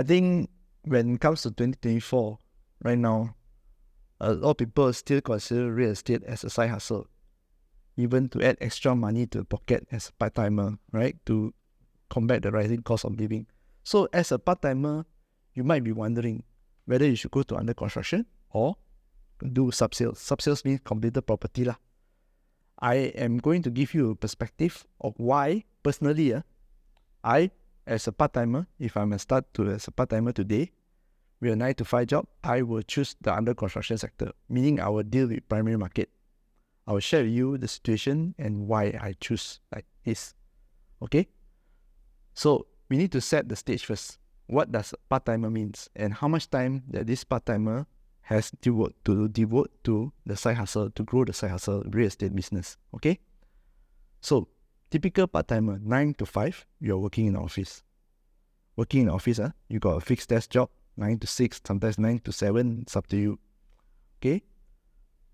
I think when it comes to 2024, right now, a lot of people still consider real estate as a side hustle, even to add extra money to the pocket as a part-timer, right? To combat the rising cost of living. So as a part-timer, you might be wondering whether you should go to under construction or do subsales. Subsales means completed property lah. I am going to give you a perspective of why, personally, I, as a part-timer, if I'm as a part-timer today, with a 9 to 5 job, I will choose the under construction sector, meaning I will deal with primary market. I will share with you the situation and why I choose like this. Okay? So we need to set the stage first. What does part-timer means and how much time that this part-timer has to devote to the side hustle, to grow the side hustle real estate business. Okay? So typical part-timer, 9 to 5, you're working in the office. Working in the office, you got a fixed desk job, 9 to 6, sometimes 9 to 7, it's up to you. Okay?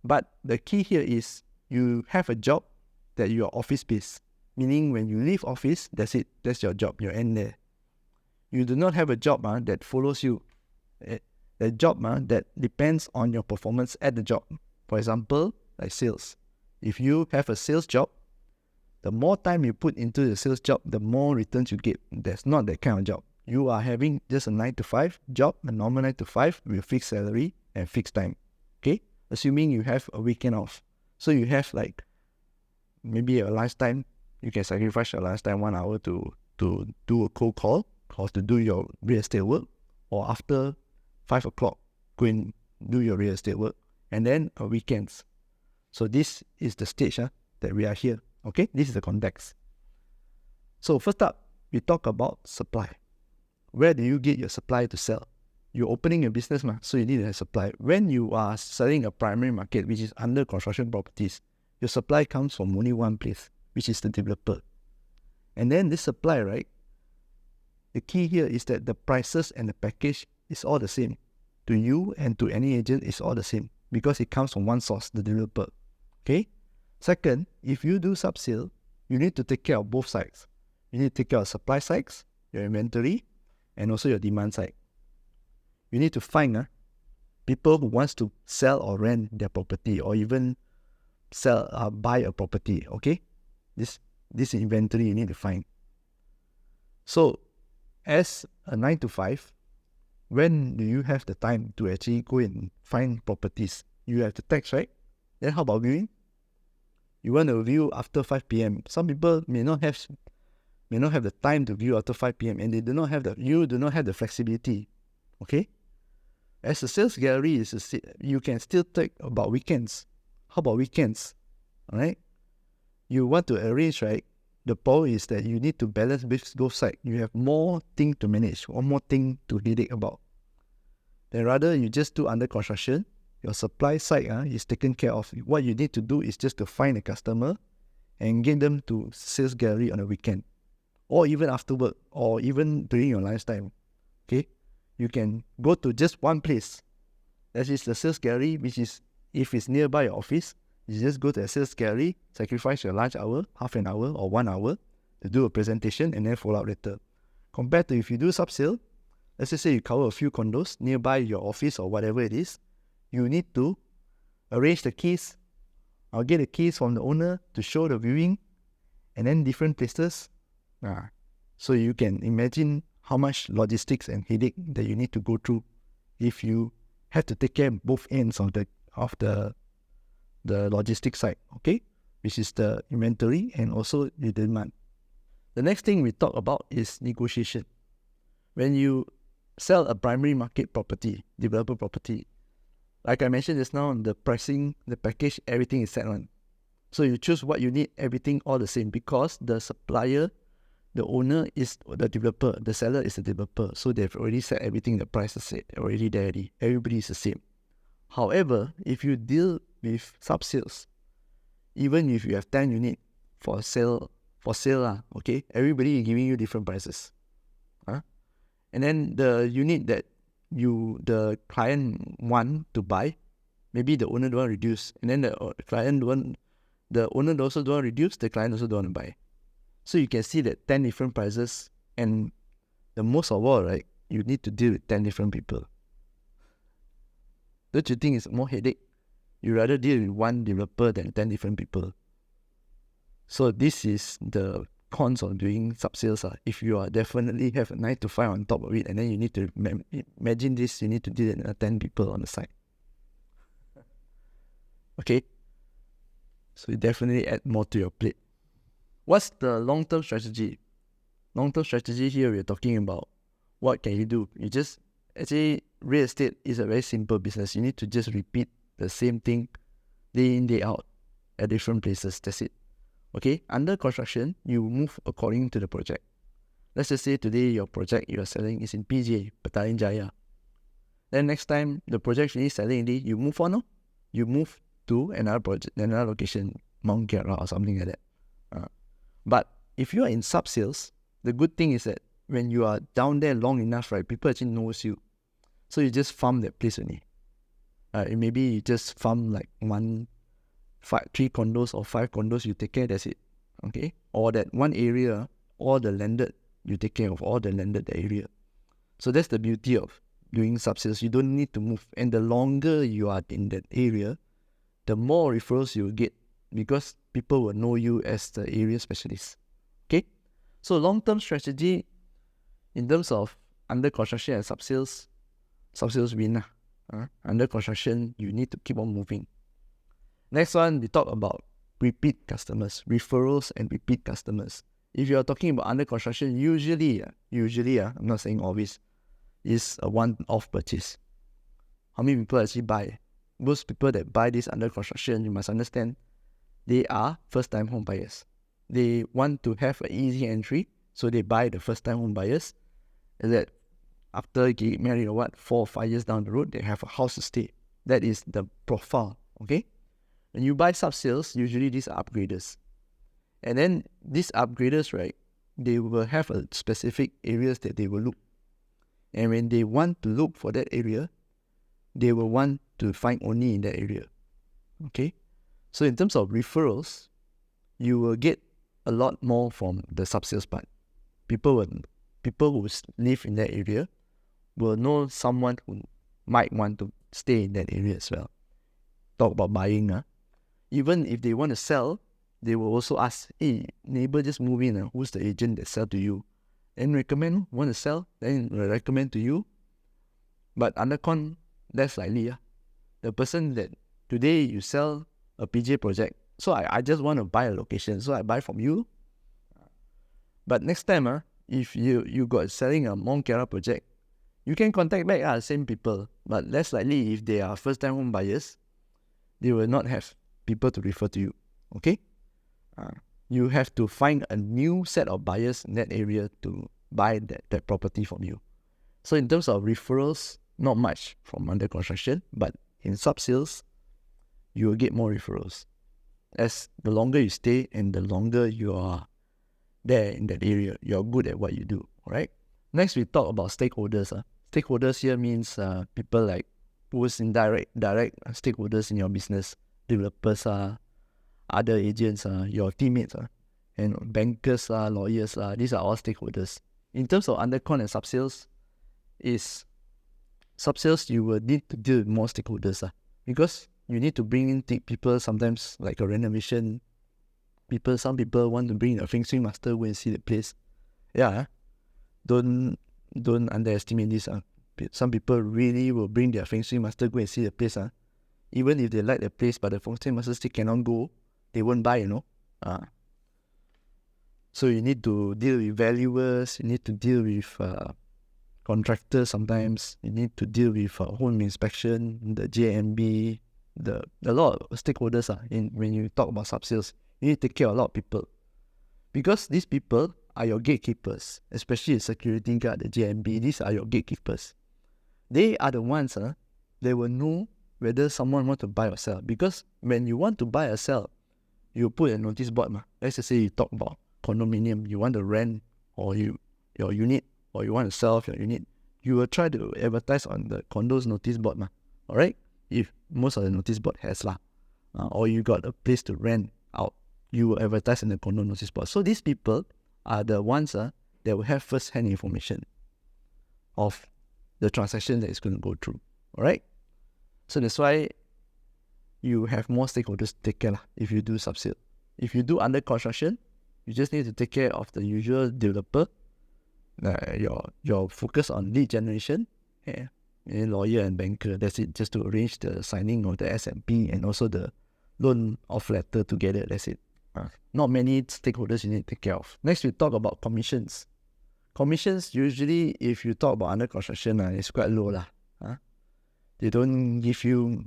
But the key here is you have a job that you are office-based. Meaning when you leave office, that's it. That's your job. You end there. You do not have a job that follows you. A job that depends on your performance at the job. For example, like sales. If you have a sales job, the more time you put into the sales job, the more returns you get. That's not that kind of job. You are having just a 9 to 5 job, a normal 9 to 5 with fixed salary and fixed time. Okay? Assuming you have a weekend off. So you have like maybe a lunchtime. You can sacrifice your lunchtime 1 hour to do a cold call or to do your real estate work, or after 5 o'clock, go and do your real estate work, and then weekends. So this is the stage that we are here. Okay, this is the context. So first up, we talk about supply. Where do you get your supply to sell? You're opening a business, so you need a supply. When you are selling a primary market, which is under construction properties, your supply comes from only one place, which is the developer. And then this supply, right? The key here is that the prices and the package is all the same. To you and to any agent, it's all the same because it comes from one source, the developer. Okay? Second, if you do sub-sale, you need to take care of both sides. You need to take care of supply sides, your inventory, and also your demand side. You need to find people who wants to sell or rent their property, or even buy a property. Okay, this inventory you need to find. So, as a 9 to 5, when do you have the time to actually go and find properties? You have the tax, right? Then how about viewing? You want to view after 5 p.m. Some people may not have the time to view after 5 p.m. and you do not have the flexibility. Okay? As a sales gallery, you can still take about weekends. How about weekends? Alright? You want to arrange, right? The problem is that you need to balance both sides. You have more thing to manage, one more thing to headache about. Then rather you just do under construction. Your supply side is taken care of. What you need to do is just to find a customer and get them to sales gallery on a weekend, or even after work, or even during your lunchtime. Okay, you can go to just one place. That is the sales gallery, which is, if it's nearby your office, you just go to the sales gallery, sacrifice your lunch hour, half an hour or 1 hour to do a presentation and then follow up later. Compared to if you do sub-sale, let's just say you cover a few condos nearby your office or whatever it is, you need to arrange the keys. I'll get the keys from the owner to show the viewing, and then different places. So you can imagine how much logistics and headache that you need to go through if you have to take care of both ends of the logistics side, okay? Which is the inventory and also the demand. The next thing we talk about is negotiation. When you sell a primary market property, developer property, like I mentioned just now, the pricing, the package, everything is set on. So you choose what you need, everything all the same, because the supplier, the owner is the developer, the seller is the developer. So they've already set everything, the price is set, already there. Everybody is the same. However, if you deal with sub-sales, even if you have 10 units for sale, okay, everybody is giving you different prices. And then the unit that the client want to buy, maybe the owner don't want to reduce, and then the owner also don't want to reduce, the client also don't want to buy. So you can see that 10 different prices, and the most of all, right, you need to deal with 10 different people. Don't you think it's more headache? You rather deal with one developer than 10 different people. So this is the cons of doing subsales. If you are definitely have a 9 to 5 on top of it, and then you need to imagine this, you need to deal with 10 people on the side. Okay? So you definitely add more to your plate. What's the long-term strategy? Long-term strategy here, we're talking about what can you do. Actually, real estate is a very simple business. You need to just repeat the same thing day in, day out at different places. That's it. Okay, under construction, you move according to the project. Let's just say today your project you are selling is in PJ, Petaling Jaya. Then next time the project is selling, you move on. You move to another project, another location, Mount Kiara or something like that. But if you are in sub-sales, the good thing is that when you are down there long enough, right, people actually knows you. So you just farm that place only. Maybe you just farm like 3 condos or 5 condos, you take care, that's it. Okay? Or that one area, all the landed, you take care of all the landed area. So that's the beauty of doing sub-sales. You don't need to move. And the longer you are in that area, the more referrals you will get, because people will know you as the area specialist. Okay? So long-term strategy in terms of under construction and sub-sales win. Under construction, you need to keep on moving. Next one, we talk about repeat customers, referrals and repeat customers. If you are talking about under construction, usually, I'm not saying always, is a one-off purchase. How many people actually buy? Most people that buy this under construction, you must understand, they are first-time home buyers. They want to have an easy entry, so they buy the first-time home buyers. And that after getting married or 4 or 5 years down the road, they have a house to stay. That is the profile, okay? When you buy sub-sales, usually these are upgraders. And then these upgraders, right, they will have a specific areas that they will look. And when they want to look for that area, they will want to find only in that area. Okay? So in terms of referrals, you will get a lot more from the sub-sales part. People who live in that area will know someone who might want to stay in that area as well. Talk about buying. Even if they want to sell, they will also ask, hey, neighbor just move in. Who's the agent that sell to you? And recommend, want to sell, then recommend to you. But Undercon, less likely. The person that today you sell a PJ project, so I just want to buy a location, so I buy from you. But next time, if you got selling a Mount Kiara project, you can contact back the same people. But less likely, if they are first-time home buyers, they will not have people to refer to you. Okay? You have to find a new set of buyers in that area to buy that property from you. So in terms of referrals, not much from under construction, but in sub-sales, you will get more referrals. As the longer you stay and the longer you are there in that area, you're good at what you do, right? Next, we talk about stakeholders. Stakeholders here means people like who's in direct stakeholders in your business, developers, other agents, your teammates, and bankers, lawyers, these are all stakeholders. In terms of undercon and sub-sales, you will need to deal with more stakeholders, because you need to bring in people, sometimes like a renovation. Some people want to bring a feng shui master, go and see the place. Yeah, don't underestimate this. Some people really will bring their feng shui master, go and see the place. Even if they like the place, but the feng shui master still cannot go, they won't buy, So you need to deal with valuers, you need to deal with contractors sometimes, you need to deal with home inspection, the JMB, a lot of stakeholders. When you talk about sub-sales, you need to take care of a lot of people. Because these people are your gatekeepers, especially the security guard, the JMB, these are your gatekeepers. They are the ones that will know whether someone wants to buy or sell. Because when you want to buy or sell, you put a notice board. Let's just say you talk about condominium, you want to rent or your unit, or you want to sell your unit, you will try to advertise on the condo's notice board. Alright? If most of the notice board has or you got a place to rent out, you will advertise in the condo notice board. So these people are the ones that will have first-hand information. of the transaction that is going to go through. Alright? So that's why you have more stakeholders to take care if you do subsale. If you do under construction, you just need to take care of the usual developer, your focus on lead generation, lawyer and banker. That's it, just to arrange the signing of the SMP and also the loan offer letter together. That's it. Not many stakeholders you need to take care of. Next, we talk about commissions. Commissions, usually, if you talk about under construction, it's quite low. They don't give you,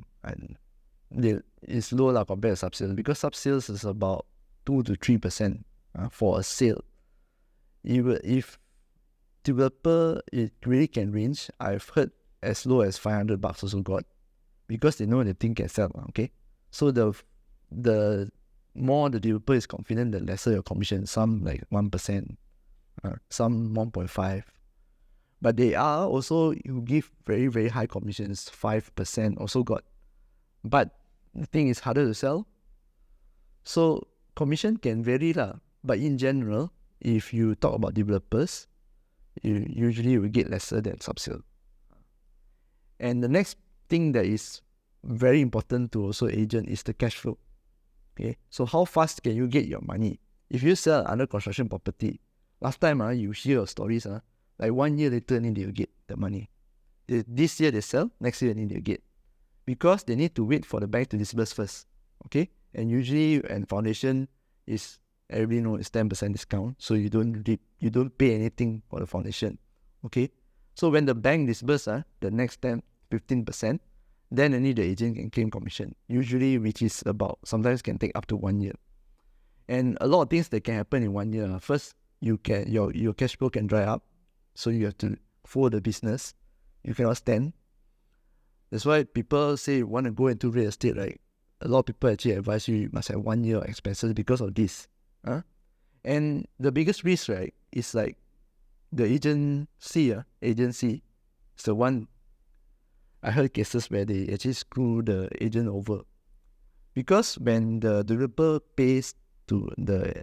it's low compared to subsales, because subsales is about 2 to 3% for a sale. If developer, it really can range. I've heard as low as $500 also got, because they know the thing can sell. Okay, so the more the developer is confident, the lesser your commission. Some like 1%, some 1.5%. But they are also, you give very, very high commissions, 5% also got. But the thing is harder to sell. So commission can vary but in general, if you talk about developers, you usually will get lesser than subsale. And the next thing that is very important to also agent is the cash flow. Okay, so how fast can you get your money? If you sell under construction property, last time you hear stories, like 1 year later then they'll get the money. This year they sell, next year then they'll get. Because they need to wait for the bank to disburse first. Okay? And usually, and foundation is, everybody knows, it's 10% discount. So you don't pay anything for the foundation. Okay? So when the bank disburses the next 10-15%, then only the agent can claim commission. Usually, which is sometimes can take up to 1 year. And a lot of things that can happen in 1 year. First, your cash flow can dry up. So you have to follow the business. You cannot stand. That's why people say you want to go into real estate, right? A lot of people actually advise you must have 1 year of expenses because of this. And the biggest risk, right, is like the agency is the one. I heard cases where they actually screw the agent over. Because when the developer pays to the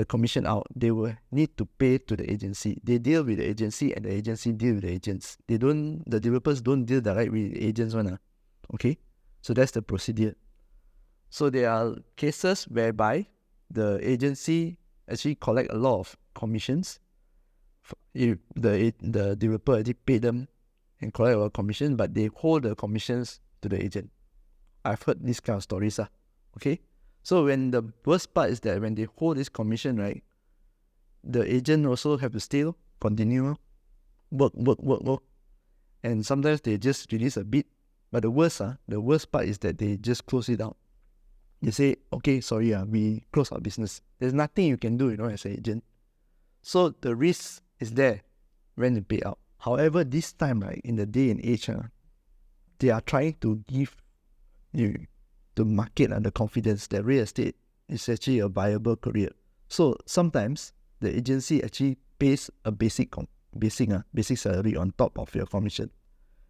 commission out, they will need to pay to the agency. They deal with the agency and the agency deal with the agents. The developers don't deal direct with the agents Okay? So that's the procedure. So there are cases whereby the agency actually collect a lot of commissions. If the developer actually pay them and collect a lot of commission, but they hold the commissions to the agent. I've heard this kind of stories. Okay? So when the worst part is that when they hold this commission, right, the agent also have to still continue work. And sometimes they just release a bit. But the worst part is that they just close it down. They say, okay, sorry, we close our business. There's nothing you can do, as an agent. So the risk is there when you pay out. However, this time, right, in the day and age, they are trying to give you the market and the confidence that real estate is actually a viable career. So sometimes the agency actually pays a basic salary on top of your commission.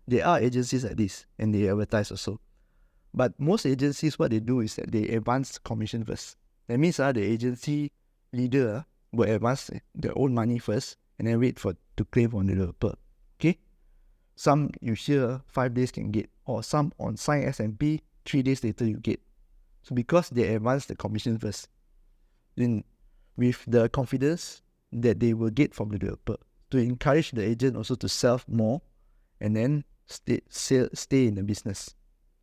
There are agencies like this, and they advertise also. But most agencies, what they do is that they advance commission first. That means the agency leader will advance their own money first, and then wait to claim from the developer. Okay? Some you hear 5 days can get, or some on sign SMP, 3 days later you get. So because they advance the commission first, then with the confidence that they will get from the developer, to encourage the agent also to sell more and then stay in the business.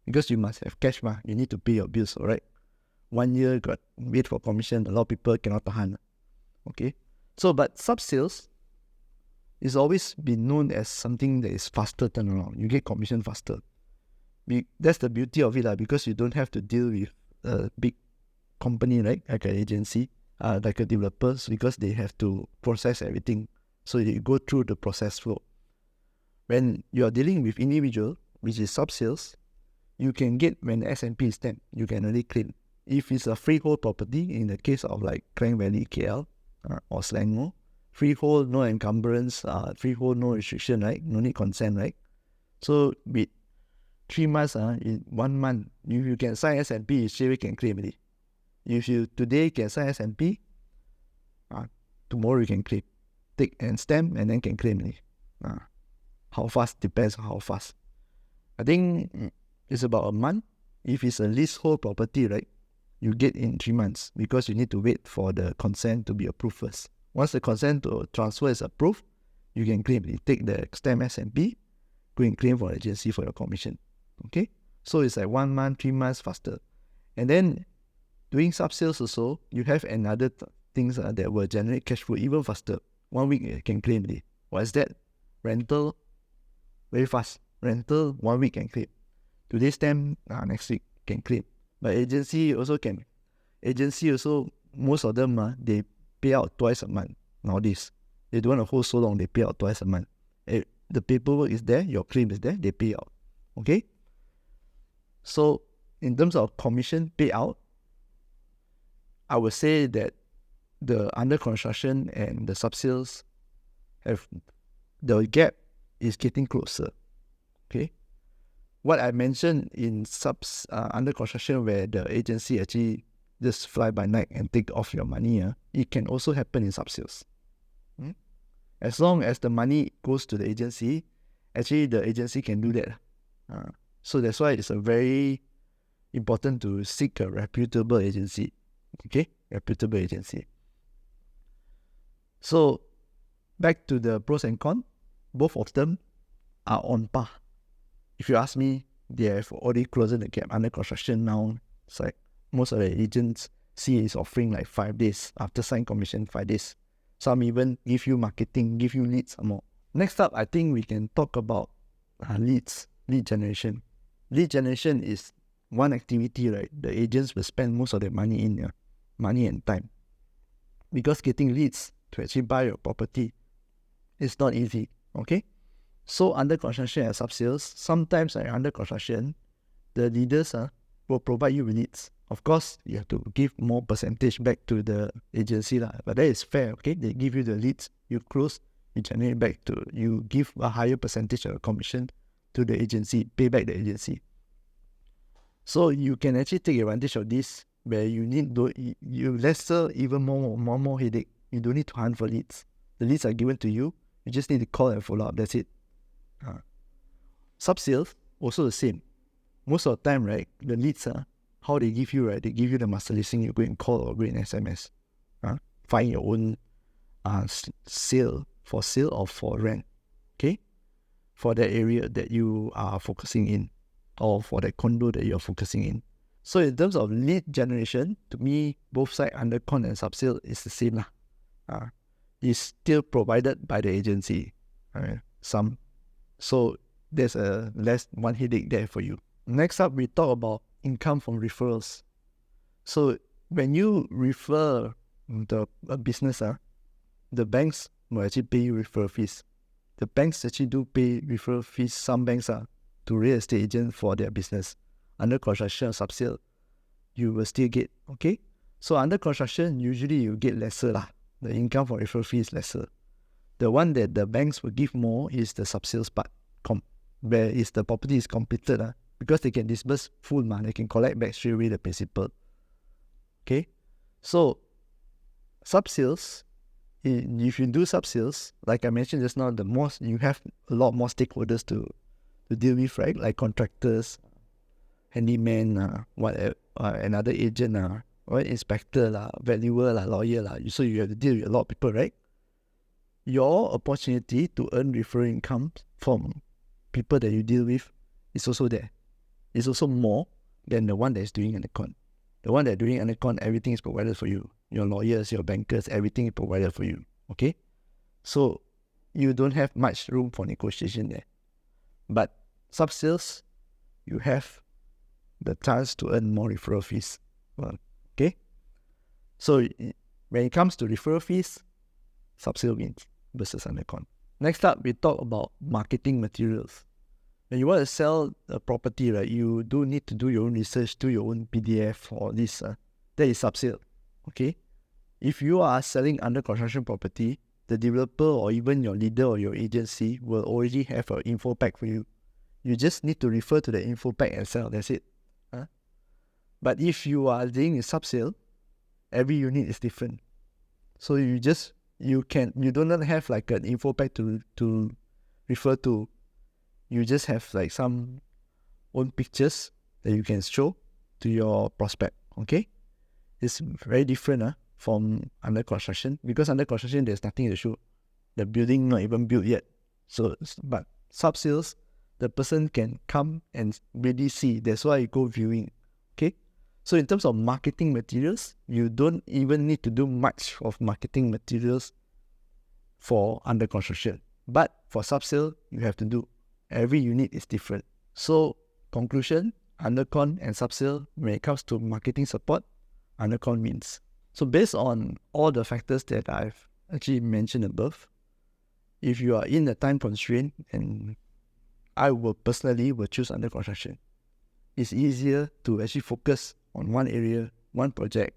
Because you must have cash, you need to pay your bills, alright? 1 year got wait for commission, a lot of people cannot tahan. Okay? So, but subsales is always been known as something that is faster turnaround. You get commission faster. That's the beauty of it, because you don't have to deal with a big company, right? Like an agency, like a developer, because they have to process everything. So you go through the process flow. When you are dealing with individual, which is subsales, you can get, when the SMP is 10, you can only claim. If it's a freehold property, in the case of like Klang Valley, KL, or Selangor, freehold, no encumbrance, freehold, no restriction, right? No need consent, right? So with 3 months, in 1 month, if you can sign SMP, you straight away can claim it. If you today can sign SMP, tomorrow you can claim. Take and stamp and then can claim it. how fast depends on how fast. I think it's about a month. If it's a leasehold property, right, you get in 3 months because you need to wait for the consent to be approved first. Once the consent to transfer is approved, you can claim. You take the stamp SMP, go and claim for the agency for your commission. Okay? So it's like 1 month, 3 months faster. And then doing sub-sales also, you have another things that will generate cash flow even faster. 1 week you can claim it. What is that? Rental, very fast. Rental, 1 week can claim. Today's stamp, next week can claim. But agency also, most of them, they pay out twice a month nowadays. They don't want to hold so long, they pay out twice a month. The paperwork is there, your claim is there, they pay out. Okay? So, in terms of commission payout, I would say that the under construction and the sub-sales the gap is getting closer. Okay? What I mentioned in under construction where the agency actually just fly by night and take off your money, it can also happen in sub-sales. As long as the money goes to the agency, actually the agency can do that. So that's why it's a very important to seek a reputable agency. Okay? Reputable agency. So, back to the pros and cons, both of them are on par. If you ask me, they have already closed the gap. Under construction now, it's like most of the agents is offering like 5 days. After sign commission, 5 days. Some even give you marketing, give you leads some more. Next up, I think we can talk about lead generation. Lead generation is one activity, right? The agents will spend most of their money in money and time. Because getting leads to actually buy your property is not easy. Okay? So under construction and sub-sales, sometimes under construction, the leaders will provide you with leads. Of course, you have to give more percentage back to the agency, but that is fair. Okay, they give you the leads, you close, you generate back you give a higher percentage of commission to the agency, pay back the agency. So you can actually take advantage of this where you need you lesser even more headache. You don't need to hunt for leads. The leads are given to you. You just need to call and follow up. That's it. Sub-sales, also the same. Most of the time, right, the leads, how they give you, right, they give you the master listing, you go and call or go in SMS. Find your own sale or for rent, okay? For that area that you are focusing in or for that condo that you are focusing in. So in terms of lead generation, to me, both sides, Undercon and sub-sale, is the same. It's still provided by the agency. So there's one headache there for you. Next up, we talk about income from referrals. So when you refer a business, the banks will actually pay you referral fees. The banks actually do pay referral fees. Some banks to real estate agents for their business. Under construction or sub-sale, you will still get, okay? So under construction, usually you get lesser. The income from referral fee is lesser. The one that the banks will give more is the sub-sales part, where is the property is completed, because they can disburse full, they can collect back straight away the principal. Okay? So, sub-sales, if you do sub-sales, like I mentioned just now, you have a lot more stakeholders to deal with, right? Like contractors, handyman, whatever, another agent, inspector, valuer, lawyer. So you have to deal with a lot of people, right? Your opportunity to earn referral income from people that you deal with is also there. It's also more than the one that is doing Undercon. The one that is doing Undercon, everything is provided for you. Your lawyers, your bankers, everything is provided for you. Okay? So you don't have much room for negotiation there. But sub-sales, you have the chance to earn more referral fees. Okay? So when it comes to referral fees, sub-sale wins versus Undercon. Next up, we talk about marketing materials. When you want to sell a property, right, you do need to do your own research, do your own PDF or this. That is sub-sale. Okay? If you are selling under construction property, the developer or even your leader or your agency will already have an info pack for you. You just need to refer to the info pack and sell. That's it. But if you are doing a sub-sale, every unit is different. So you don't have like an info pack to refer to you just have like some own pictures that you can show to your prospect. Okay, it's very different from under construction, because under construction there's nothing to show. The building not even built yet. So, but subsales, the person can come and really see. That's why you go viewing. Okay, so in terms of marketing materials, you don't even need to do much of marketing materials for under construction. But for subsale, you have to do. Every unit is different. So conclusion, Undercon and subsale, when it comes to marketing support, Undercon wins. So based on all the factors that I've actually mentioned above, if you are in a time constraint, and I will personally choose under construction. It's easier to actually focus on one area, one project,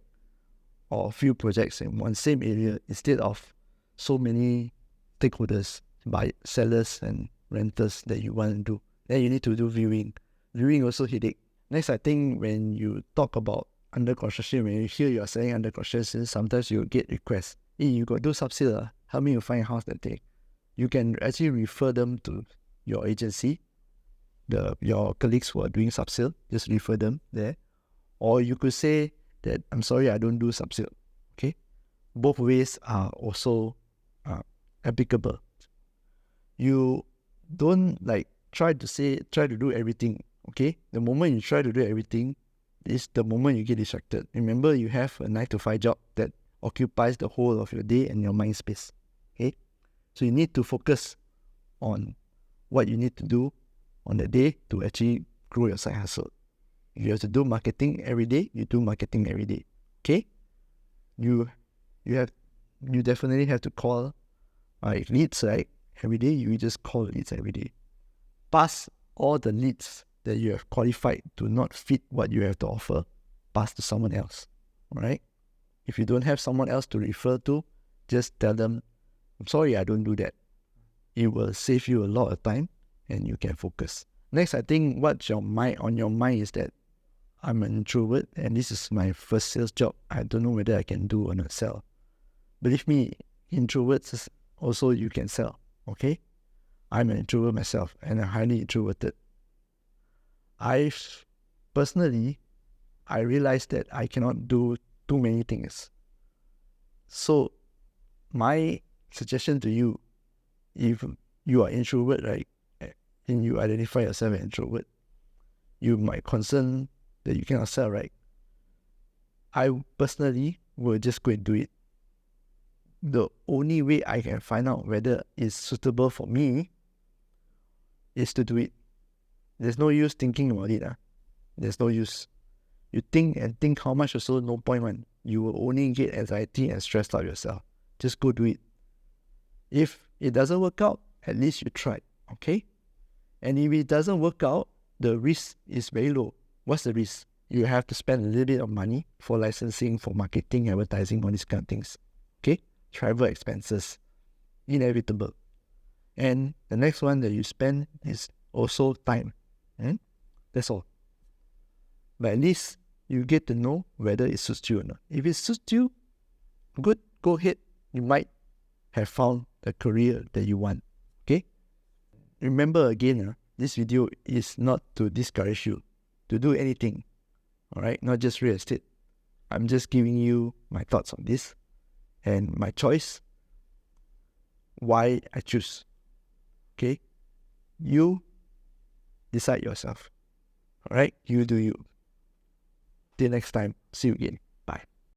or a few projects in one same area instead of so many stakeholders, sellers and renters that you want to do. Then you need to do viewing. Viewing also headache. Next, I think when you talk about under construction, when you hear you are selling under construction, sometimes you get requests. Hey, you got do subsale, help me to find a house that day. You can actually refer them to your agency, your colleagues who are doing subsale, just refer them there. Or you could say that, I'm sorry, I don't do subsale. Okay, both ways are also applicable. You don't try to do everything. Okay, the moment you try to do everything is the moment you get distracted. Remember, you have a 9-to-5 job that occupies the whole of your day and your mind space. Okay, so you need to focus on what you need to do on the day to actually grow your side hustle. If you have to do marketing every day, you do marketing every day. Okay, you definitely have to call leads, right? Every day, you just call leads every day. Pass all the leads that you have qualified to not fit what you have to offer, pass to someone else. All right? If you don't have someone else to refer to, just tell them, I'm sorry, I don't do that. It will save you a lot of time and you can focus. Next, I think what's on your mind is that I'm an introvert and this is my first sales job. I don't know whether I can do or not sell. Believe me, introverts also you can sell. Okay? I'm an introvert myself and I'm highly introverted. Personally, I realized that I cannot do too many things. So my suggestion to you, if you are introvert, right, and you identify yourself as introvert, you might concern that you cannot sell, right? I personally will just go and do it. The only way I can find out whether it's suitable for me is to do it. There's no use thinking about it. There's no use. You think how much or so, no point one. You will only get anxiety and stressed out yourself. Just go do it. If it doesn't work out, at least you tried, okay? And if it doesn't work out, the risk is very low. What's the risk? You have to spend a little bit of money for licensing, for marketing, advertising, all these kind of things, okay? Travel expenses, inevitable. And the next one that you spend is also time. That's all. But at least you get to know whether it suits you or not. If it suits you, good, go ahead. You might have found the career that you want. Okay? Remember again, this video is not to discourage you to do anything. Alright? Not just real estate. I'm just giving you my thoughts on this and my choice, why I choose. Okay? You decide yourself. Alright? You do you. Till next time. See you again.